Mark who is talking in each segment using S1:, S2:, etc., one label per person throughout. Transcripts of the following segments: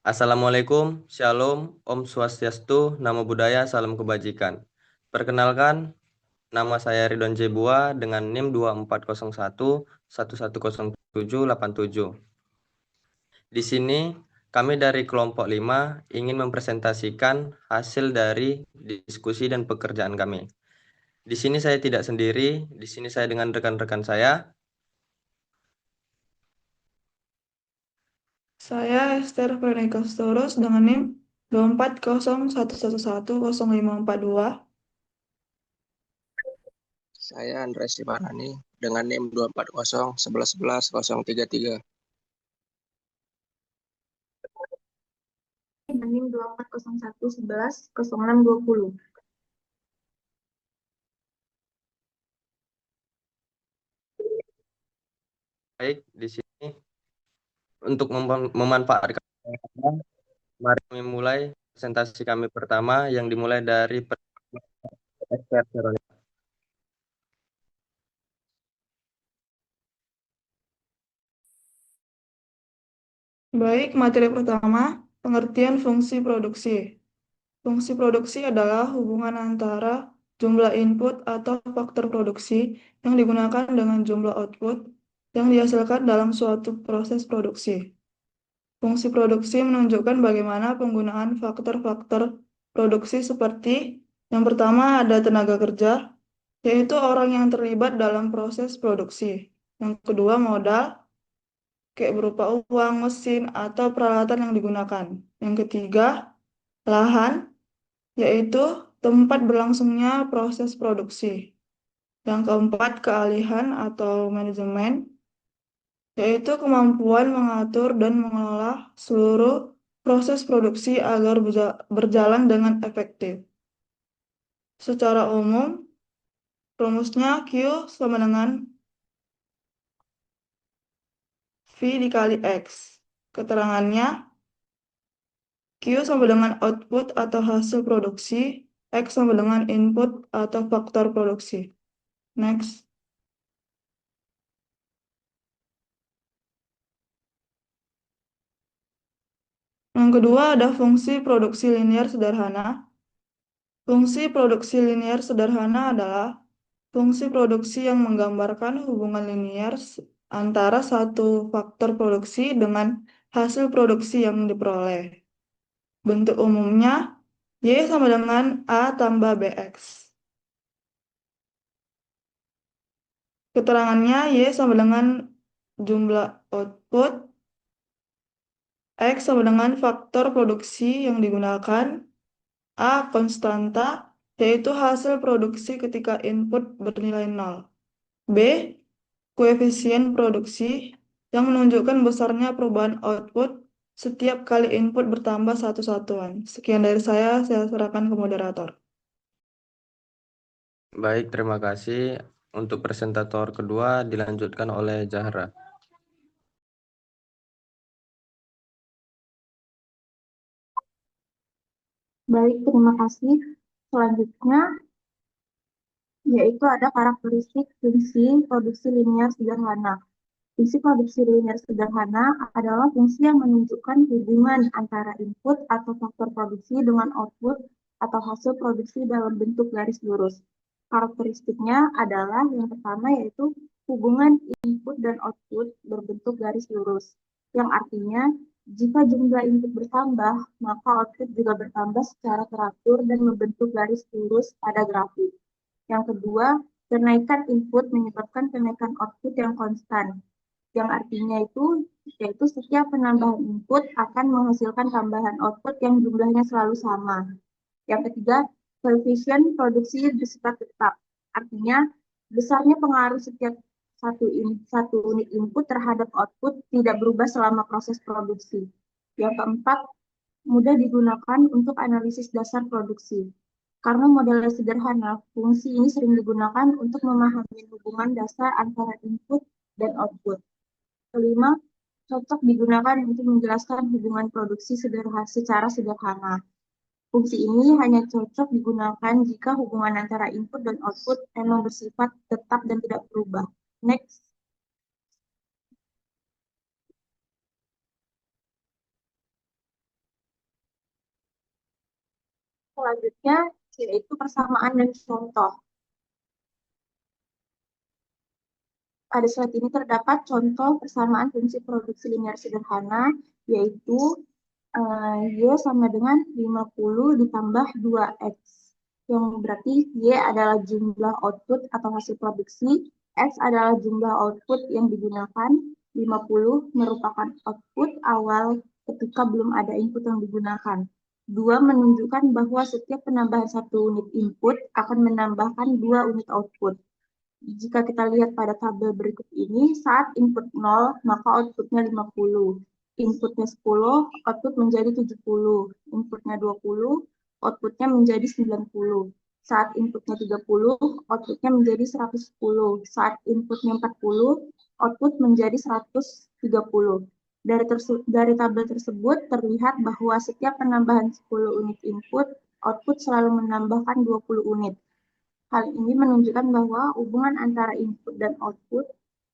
S1: Assalamualaikum, Shalom, Om Swastiastu, Namo Buddhaya, Salam Kebajikan. Perkenalkan, nama saya Ridwan Jebua dengan NIM 2401 110787. Di sini, kami dari kelompok 5 ingin mempresentasikan hasil dari diskusi dan pekerjaan kami. Di sini saya tidak sendiri, di sini saya dengan rekan-rekan saya.
S2: Saya Esther Veronica Storos dengan NIM 240111100542.
S3: Saya Andres Simarani dengan NIM 24011111033.
S4: Dengan NIM 2401110620.
S1: Baik, di sini untuk memanfaatkan, mari kami mulai presentasi kami pertama yang dimulai dari Esther Veronica.
S2: Baik, materi pertama, pengertian fungsi produksi. Fungsi produksi adalah hubungan antara jumlah input atau faktor produksi yang digunakan dengan jumlah output yang dihasilkan dalam suatu proses produksi. Fungsi produksi menunjukkan bagaimana penggunaan faktor-faktor produksi seperti yang pertama ada tenaga kerja, yaitu orang yang terlibat dalam proses produksi. Yang kedua modal, kayak berupa uang, mesin, atau peralatan yang digunakan. Yang ketiga, lahan, yaitu tempat berlangsungnya proses produksi. Yang keempat, keahlian atau manajemen, yaitu kemampuan mengatur dan mengelola seluruh proses produksi agar berjalan dengan efektif. Secara umum, rumusnya Q sama dengan V dikali X. Keterangannya, Q sama dengan output atau hasil produksi, X sama dengan input atau faktor produksi. Next. Yang kedua ada fungsi produksi linear sederhana. Fungsi produksi linear sederhana adalah fungsi produksi yang menggambarkan hubungan linear antara satu faktor produksi dengan hasil produksi yang diperoleh. Bentuk umumnya Y sama dengan A tambah BX. Keterangannya Y sama dengan jumlah output, X sama dengan faktor produksi yang digunakan, A konstanta, yaitu hasil produksi ketika input bernilai 0. B koefisien produksi yang menunjukkan besarnya perubahan output setiap kali input bertambah satu satuan. Sekian dari saya serahkan ke moderator.
S1: Baik, terima kasih. Untuk presentator kedua dilanjutkan oleh Zahra.
S4: Baik, terima kasih. Selanjutnya, yaitu ada karakteristik fungsi produksi linear sederhana. Fungsi produksi linear sederhana adalah fungsi yang menunjukkan hubungan antara input atau faktor produksi dengan output atau hasil produksi dalam bentuk garis lurus. Karakteristiknya adalah yang pertama yaitu hubungan input dan output berbentuk garis lurus, yang artinya jika jumlah input bertambah, maka output juga bertambah secara teratur dan membentuk garis lurus pada grafik. Yang kedua, kenaikan input menyebabkan kenaikan output yang konstan, yang artinya yaitu setiap penambahan input akan menghasilkan tambahan output yang jumlahnya selalu sama. Yang ketiga, koefisien produksi bersifat tetap, artinya besarnya pengaruh setiap satu unit input terhadap output tidak berubah selama proses produksi. Yang keempat, mudah digunakan untuk analisis dasar produksi. Karena modelnya sederhana, fungsi ini sering digunakan untuk memahami hubungan dasar antara input dan output. Kelima, cocok digunakan untuk menjelaskan hubungan produksi secara sederhana. Fungsi ini hanya cocok digunakan jika hubungan antara input dan output memang bersifat tetap dan tidak berubah. Next. Selanjutnya yaitu persamaan dan contoh. Pada slide ini terdapat contoh persamaan fungsi produksi linear sederhana, yaitu Y sama dengan 50 ditambah 2X. Yang berarti Y adalah jumlah output atau hasil produksi, X adalah jumlah output yang digunakan, 50 merupakan output awal ketika belum ada input yang digunakan. 2 menunjukkan bahwa setiap penambahan 1 unit input akan menambahkan 2 unit output. Jika kita lihat pada tabel berikut ini, saat input 0, maka outputnya 50. Inputnya 10, output menjadi 70. Inputnya 20, outputnya menjadi 90. Saat inputnya 30, outputnya menjadi 110. Saat inputnya 40, output menjadi 130. Dari tabel tersebut terlihat bahwa setiap penambahan 10 unit input, output selalu menambahkan 20 unit. Hal ini menunjukkan bahwa hubungan antara input dan output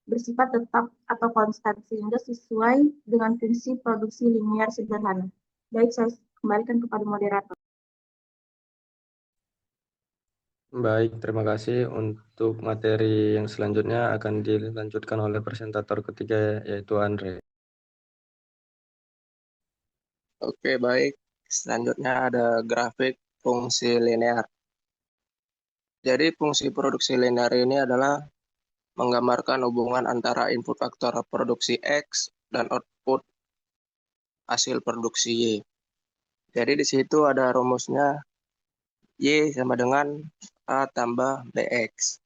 S4: bersifat tetap atau konstan sehingga sesuai dengan fungsi produksi linear sederhana. Baik, saya kembalikan kepada moderator.
S1: Baik, terima kasih. Untuk materi yang selanjutnya akan dilanjutkan oleh presentator ketiga, yaitu Andre.
S3: Oke, baik. Selanjutnya ada grafik fungsi linear. Jadi fungsi produksi linear ini adalah menggambarkan hubungan antara input faktor produksi X dan output hasil produksi Y. Jadi di situ ada rumusnya Y sama dengan A tambah BX.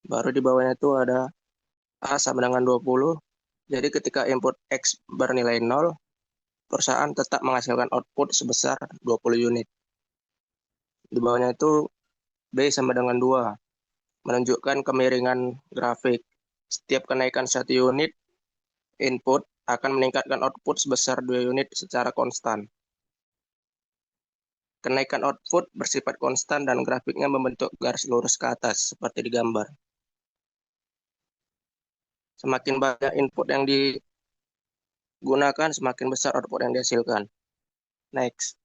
S3: Baru di bawahnya itu ada A sama dengan 20. Jadi ketika input X bernilai 0, perusahaan tetap menghasilkan output sebesar 20 unit. Di bawahnya itu B sama dengan 2, menunjukkan kemiringan grafik. Setiap kenaikan 1 unit input akan meningkatkan output sebesar 2 unit secara konstan. Kenaikan output bersifat konstan dan grafiknya membentuk garis lurus ke atas seperti di gambar. Semakin banyak input yang digunakan, semakin besar output yang dihasilkan. Next.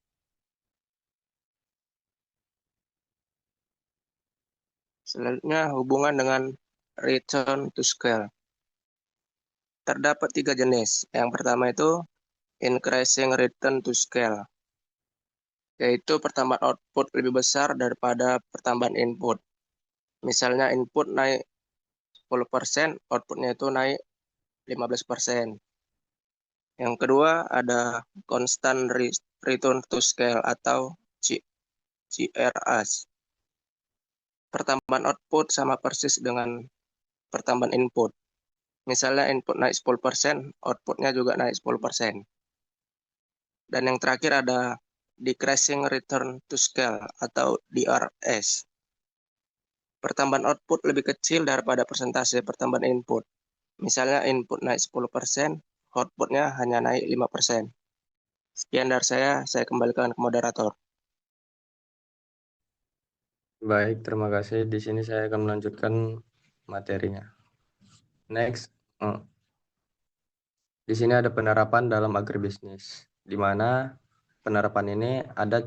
S3: Selanjutnya hubungan dengan return to scale. Terdapat 3 jenis. Yang pertama itu increasing return to scale, yaitu pertambahan output lebih besar daripada pertambahan input. Misalnya input naik 10%, outputnya itu naik 15%. Yang kedua ada constant return to scale atau CRS. Pertambahan output sama persis dengan pertambahan input. Misalnya input naik 10%, outputnya juga naik 10%. Dan yang terakhir ada decreasing return to scale atau DRS. Pertambahan output lebih kecil daripada persentase pertambahan input. Misalnya input naik 10%, outputnya hanya naik 5%. Sekian dari saya kembalikan ke moderator.
S1: Baik, terima kasih. Di sini saya akan melanjutkan materinya. Next. Di sini ada penerapan dalam agribisnis, di mana penerapan ini ada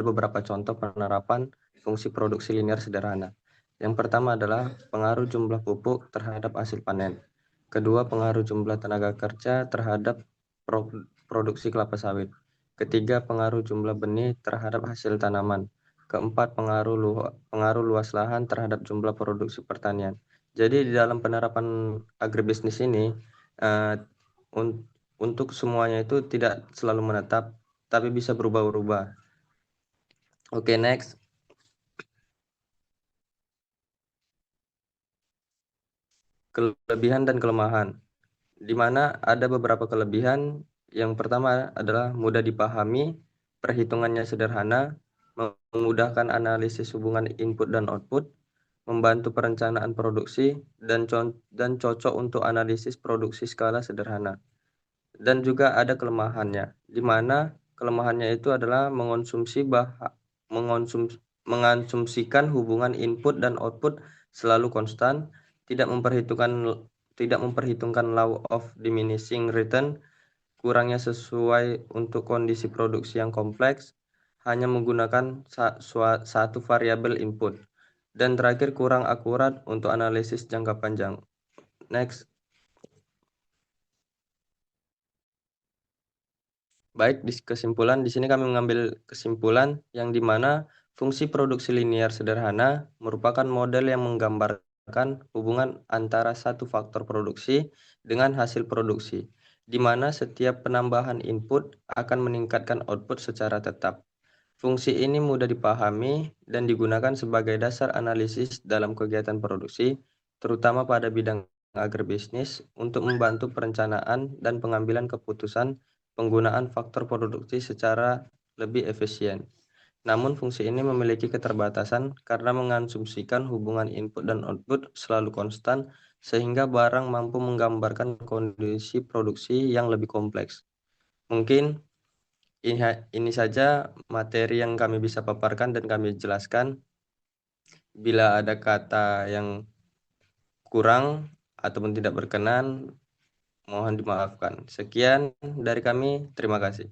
S1: beberapa contoh penerapan fungsi produksi linear sederhana. Yang pertama adalah pengaruh jumlah pupuk terhadap hasil panen. Kedua, pengaruh jumlah tenaga kerja terhadap produksi kelapa sawit. Ketiga, pengaruh jumlah benih terhadap hasil tanaman. Keempat, pengaruh luas lahan terhadap jumlah produksi pertanian. Jadi di dalam penerapan agribisnis ini untuk semuanya itu tidak selalu menetap, tapi bisa berubah-ubah. Oke, next. Kelebihan dan kelemahan. Di mana ada beberapa kelebihan. Yang pertama adalah mudah dipahami, perhitungannya sederhana, memudahkan analisis hubungan input dan output, membantu perencanaan produksi, dan cocok untuk analisis produksi skala sederhana. Dan juga ada kelemahannya, di mana kelemahannya itu adalah mengasumsikan hubungan input dan output selalu konstan, tidak memperhitungkan law of diminishing return, kurangnya sesuai untuk kondisi produksi yang kompleks, hanya menggunakan satu variabel input. Dan terakhir, kurang akurat untuk analisis jangka panjang. Next. Baik, di kesimpulan di sini kami mengambil kesimpulan yang dimana fungsi produksi linear sederhana merupakan model yang menggambarkan hubungan antara satu faktor produksi dengan hasil produksi, di mana setiap penambahan input akan meningkatkan output secara tetap. Fungsi ini mudah dipahami dan digunakan sebagai dasar analisis dalam kegiatan produksi, terutama pada bidang agribisnis untuk membantu perencanaan dan pengambilan keputusan penggunaan faktor produksi secara lebih efisien. Namun fungsi ini memiliki keterbatasan karena mengasumsikan hubungan input dan output selalu konstan sehingga barang mampu menggambarkan kondisi produksi yang lebih kompleks. Mungkin ini saja materi yang kami bisa paparkan dan kami jelaskan. Bila ada kata yang kurang ataupun tidak berkenan, mohon dimaafkan. Sekian dari kami, terima kasih.